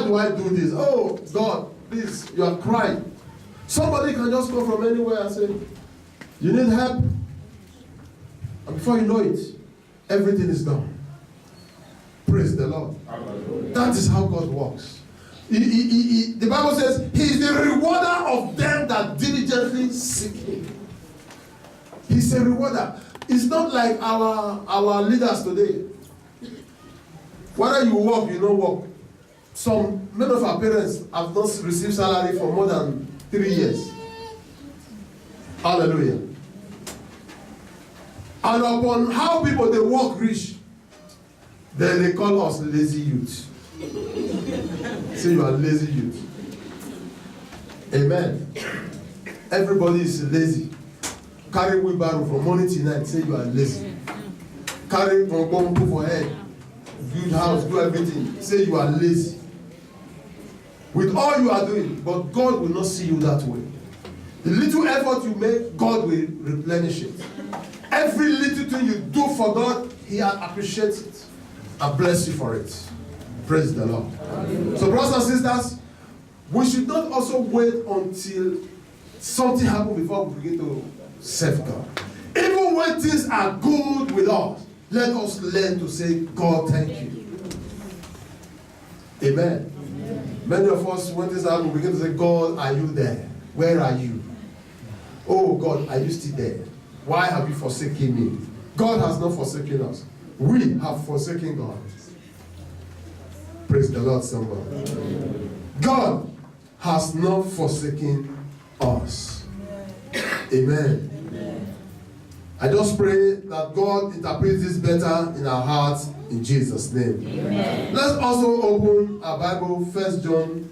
do I do this? Oh, God, please, you are crying. Somebody can just come from anywhere and say, you need help? And before you know it, everything is done. Praise the Lord. That is how God works. The Bible says, He is the rewarder of them that diligently seek Him. He's a rewarder. It's not like our leaders today. Whether you work, you don't work. Many of our parents have not received salary for more than 3 years. Hallelujah. And upon how people they work rich, then they call us lazy youth. Say you are lazy youth. Amen. Everybody is lazy. Carry wheelbarrow from morning till night, say you are lazy. Carry bonbon for head, build house, do everything, say you are lazy. With all you are doing, but God will not see you that way. The little effort you make, God will replenish it. Every little thing you do for God, He appreciates it and bless you for it. Praise the Lord. Hallelujah. So brothers and sisters, we should not also wait until something happens before we begin to serve God. Even when things are good with us, let us learn to say, God, thank you. Amen. Amen. Many of us, when things happen, we begin to say, God, are you there? Where are you? Oh God, are you still there? Why have you forsaken me? God has not forsaken us. We have forsaken God. Praise the Lord, somebody. God has not forsaken us. Amen. Amen. I just pray that God interprets this better in our hearts in Jesus' name. Amen. Let's also open our Bible, 1 John.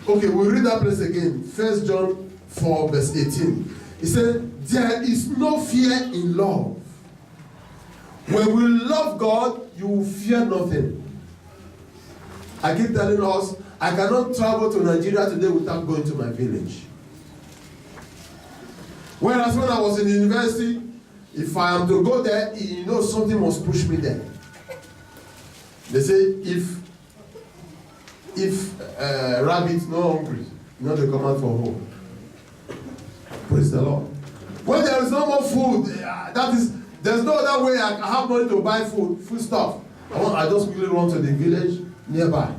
Okay, we'll read that place again. 1 John 4, verse 18. It said, there is no fear in love. When we love God, you will fear nothing. I keep telling us, I cannot travel to Nigeria today without going to my village. Whereas when I was in university, if I am to go there, you know something must push me there. They say, if rabbits no hungry, you know they come out for home. Praise the Lord. When there is no more food, there's no other way I have money to buy food stuff. I just really run to the village nearby.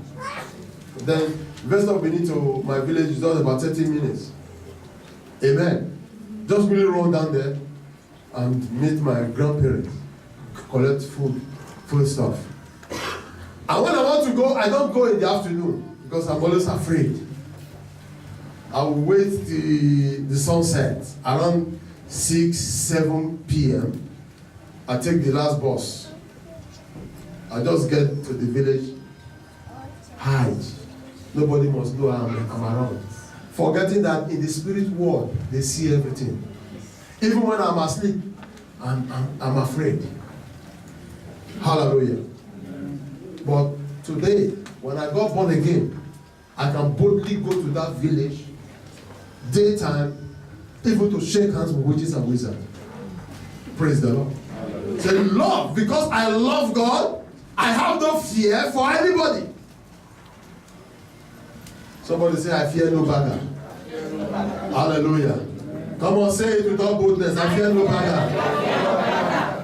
Then the rest of Benin to my village is just about 30 minutes. Amen. Just really run down there and meet my grandparents, collect food stuff. And when I want to go, I don't go in the afternoon because I'm always afraid. I will wait till the sunset around 6-7 p.m. I take the last bus. I just get to the village, hide. Nobody must know I'm around. Forgetting that in the spirit world, they see everything. Even when I'm asleep, I'm afraid. Hallelujah. But today, when I got born again, I can boldly go to that village, daytime, even to shake hands with witches and wizards. Praise the Lord. Say, love, because I love God, I have no fear for anybody. Somebody say, I fear no beggar. Hallelujah. Come on, say it without boldness. I fear no beggar.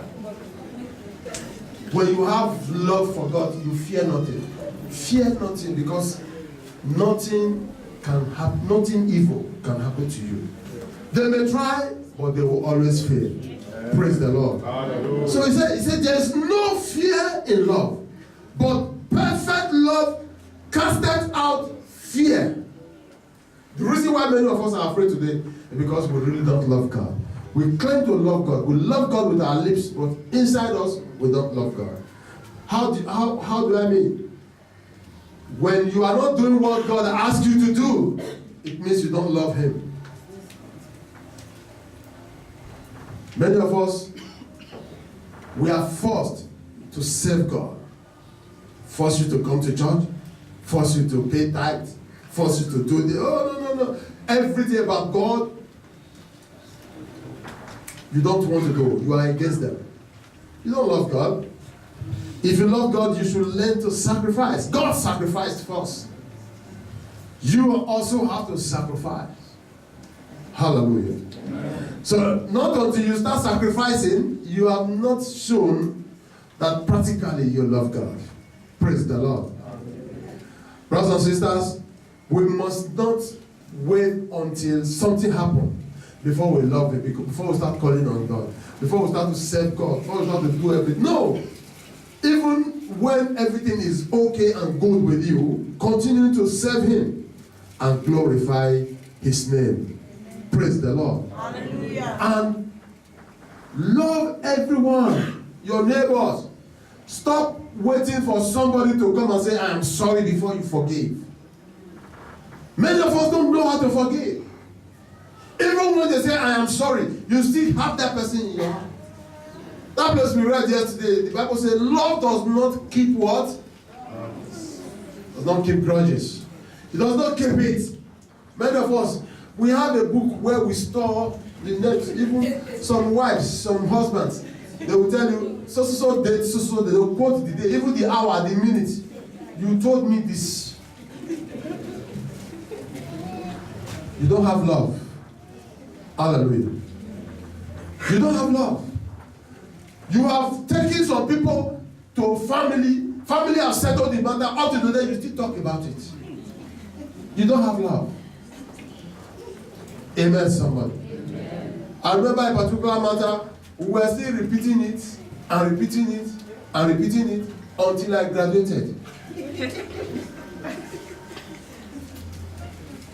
When you have love for God, you fear nothing. Fear nothing, because nothing can happen, nothing evil can happen to you. They may try, but they will always fail. Praise the Lord. Hallelujah. So he said, there's no fear in love, but perfect love casteth out fear. The reason why many of us are afraid today is because we really don't love God. We claim to love God. We love God with our lips, but inside us, we don't love God. How do I mean? When you are not doing what God asked you to do, it means you don't love Him. Many of us, we are forced to serve God. Force you to come to church, force you to pay tithe, force you to do no. Everything about God, you don't want to do. You are against them. You don't love God. If you love God, you should learn to sacrifice. God sacrificed first. you also have to sacrifice. Hallelujah. So, not until you start sacrificing, you have not shown that practically you love God. Praise the Lord. Brothers and sisters, we must not wait until something happens before we love Him, before we start calling on God, before we start to serve God, before we start to do everything. No! Even when everything is okay and good with you, continue to serve Him and glorify His name. Praise the Lord. Hallelujah. And love everyone, your neighbors. Stop waiting for somebody to come and say, I am sorry before you forgive. Many of us don't know how to forgive. Even when they say, I am sorry, you still have that person in your heart. That place we read yesterday, the Bible says, love does not keep what? Does not keep grudges. It does not keep it. Many of us, we have a book where we store the names. Even some wives, some husbands, they will tell you, so date, so they will quote the day, even the hour, the minute. You told me this. You don't have love. Hallelujah. You don't have love. You have taken some people to family. Family have settled the matter. Up to today, you still talk about it. You don't have love. Amen, somebody. Amen. I remember a particular matter, we were still repeating it and repeating it and repeating it until I graduated.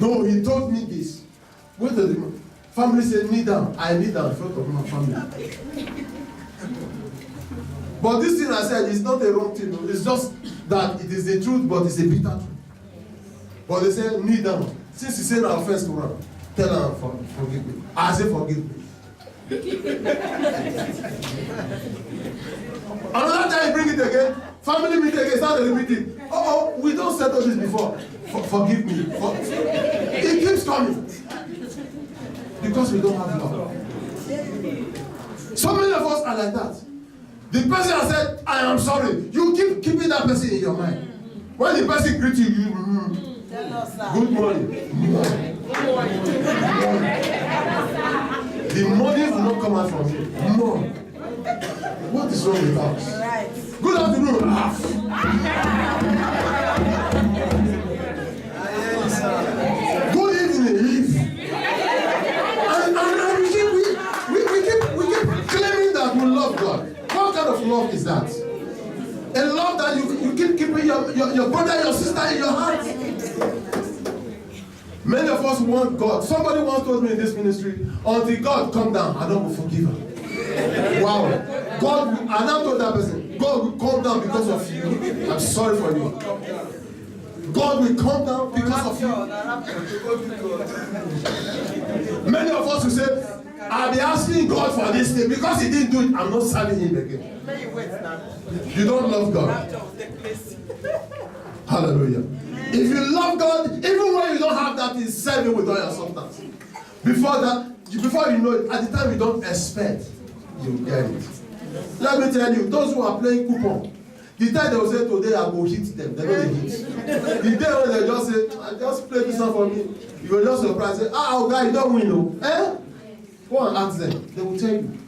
No, he told me this. Wait a minute. Family said, kneel down. I kneel down in front of my family. But this thing I said is not a wrong thing. It's just that it is the truth, but it's a bitter truth. But they said, kneel down. Since he said an offense to her, tell her, forgive me. I say, forgive me. Another time, bring it again. Family meeting again, start repeating. Oh, we don't settle this before. Forgive me. It keeps coming. Because we don't have love. So many of us are like that. The person has said, I am sorry. You keep keeping that person in your mind. When the person greets you, good morning. The money will not come out from you. No. What is wrong with us? Good afternoon. Good evening. Leave. And we keep claiming that we love God. What kind of love is that? A love that you keep keeping your brother, your sister in your heart. Many of us want God. Somebody once told me in this ministry, until God come down, I don't will forgive her. Wow. God, and I told that person, God will come down because of you. I'm sorry for you. God will come down because of you. Many of us will say, I'll be asking God for this thing. Because He didn't do it, I'm not serving Him again. You don't love God. Hallelujah. If you love God, even when you don't have that, He's serving with all your substance. Before you know it, at the time you don't expect, you get it. Let me tell you, those who are playing coupon, the time they will say today I will hit them, they don't hit. The day when they just say, I just play this song for me, you will just surprise, say, oh guy, you don't win, no. Eh? Go and ask them, they will tell you.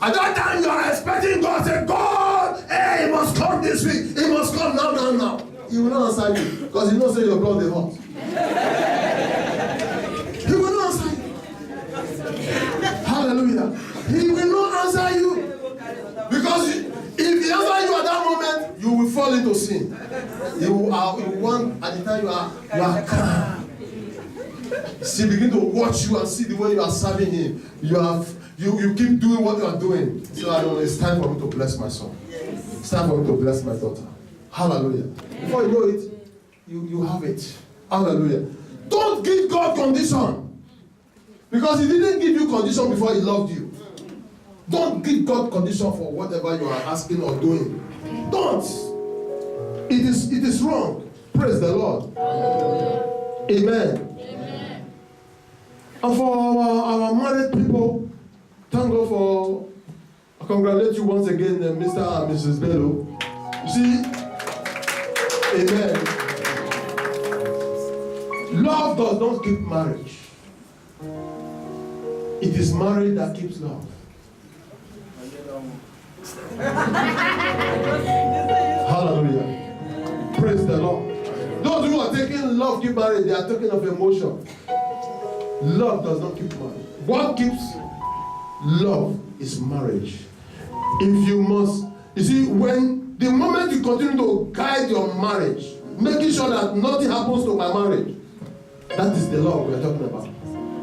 At that time you are expecting God, say, God, hey, He must come this week, He must come now. He will not answer you, because He knows say your blood is hot. He will not answer you. Hallelujah. He will not answer you. Because if He answers you at that moment, you will fall into sin. You want, at the time you are calm. See, begin to watch you and see the way you are serving Him. You keep doing what you are doing. So I know it's time for me to bless my son. It's time for me to bless my daughter. Hallelujah. Before you know it, you have it. Hallelujah. Don't give God condition. Because He didn't give you condition before He loved you. Don't give God condition for whatever you are asking or doing. Don't. It is wrong. Praise the Lord. Amen. And for our married people, thank God for, I congratulate you once again, Mr. and Mrs. Bello. You see, amen. Love does not keep marriage. It is marriage that keeps love. Hallelujah. Praise the Lord. Those who are taking love keep marriage, they are talking of emotion. Love does not keep marriage. What keeps love is marriage. If you must, you see, when the moment you continue to guide your marriage, making sure that nothing happens to my marriage, that is the love we are talking about.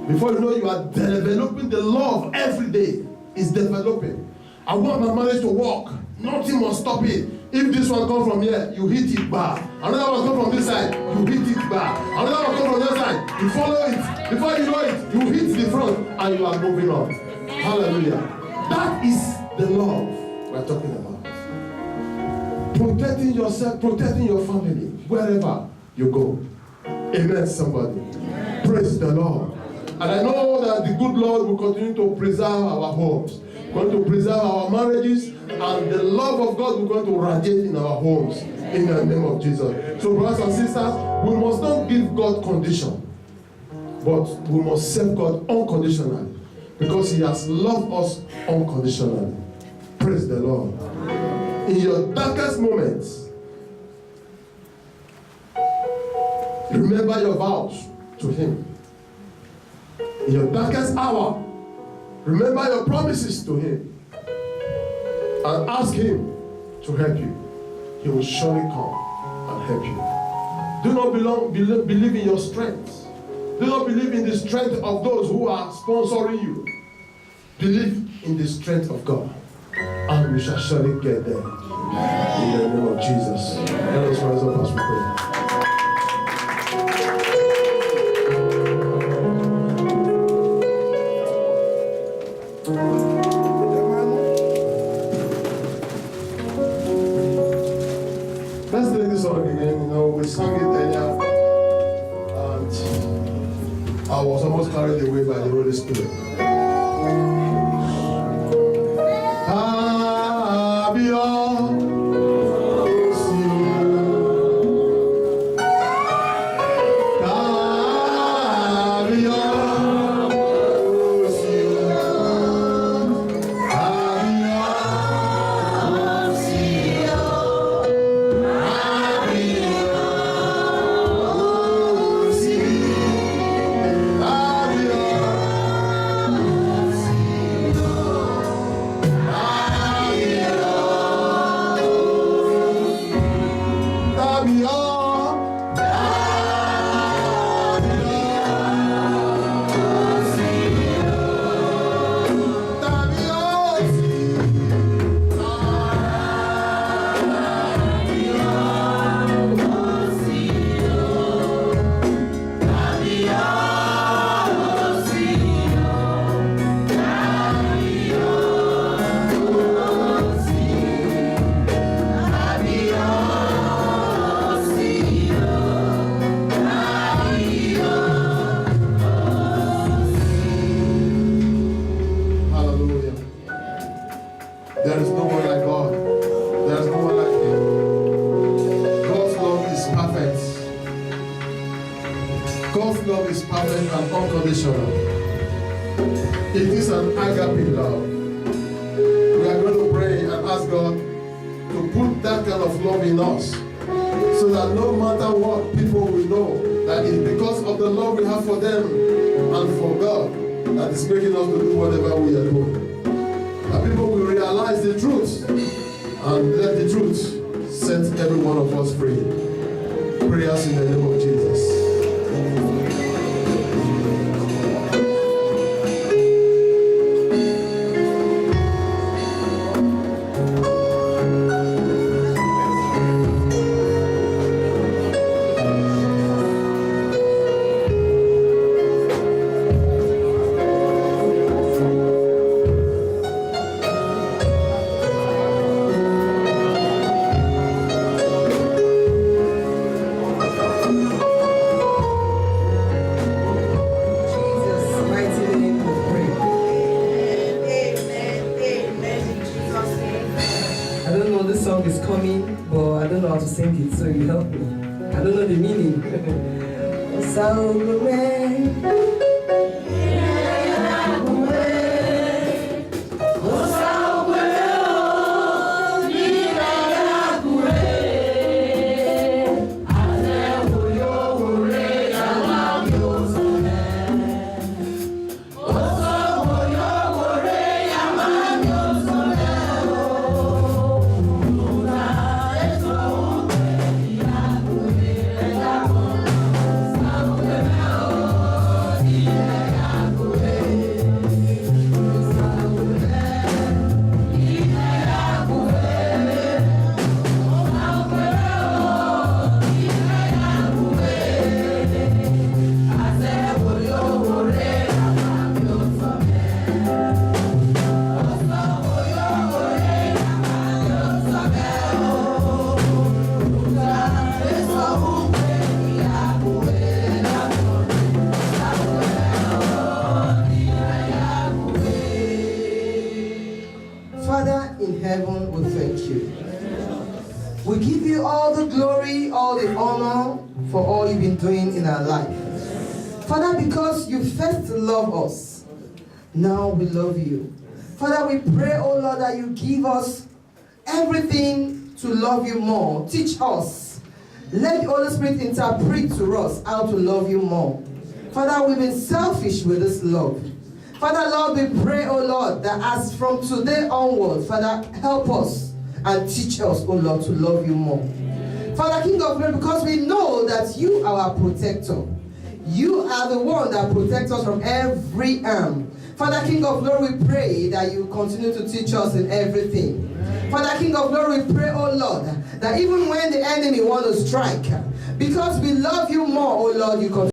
Before you know, you are developing the love every day. It's developing. I want my marriage to work. Nothing must stop it. If this one comes from here, you hit it back. Another one comes from this side, you hit it back. Another one comes from this side, you follow it. Before you know it, you hit the front and you are moving on. Hallelujah. That is the love we're talking about. Protecting yourself, protecting your family, wherever you go. Amen, somebody. Praise the Lord. And I know that the good Lord will continue to preserve our homes, going to preserve our marriages, and the love of God will going to radiate in our homes in the name of Jesus. So brothers and sisters, we must not give God condition, but we must serve God unconditionally, because He has loved us unconditionally. Praise the Lord. In your darkest moments, remember your vows to Him. In your darkest hour, remember your promises to Him and ask Him to help you. He will surely come and help you. Do not believe in your strength. Do not believe in the strength of those who are sponsoring you. Believe in the strength of God, and we shall surely get there. In the name of Jesus. Let us rise up as we pray. Let's take this song again. You know, we sang it earlier, and I was almost carried away by the Holy Spirit. God's love is perfect and unconditional. It is an agape love. We are going to pray and ask God to put that kind of love in us, so that no matter what, people will know that it's because of the love we have for them and for God that is making us to do whatever we are doing. And people will realize the truth and let the truth set every one of us free. Prayers in the name of Jesus. Sing it, so you help me. I don't know the meaning. Doing in our life. Father, because you first love us, now we love you. Father, we pray, oh Lord, that you give us everything to love you more. Teach us. Let the Holy Spirit interpret to us how to love you more. Father, we've been selfish with this love. Father, Lord, we pray, oh Lord, that as from today onward, Father, help us and teach us, oh Lord, to love you more. Father, King of Glory, because we know that you are our protector. You are the one that protects us from every harm. Father, King of Glory, we pray that you continue to teach us in everything. Father, King of Glory, we pray, oh Lord, that even when the enemy wants to strike, because we love you more, oh Lord, you continue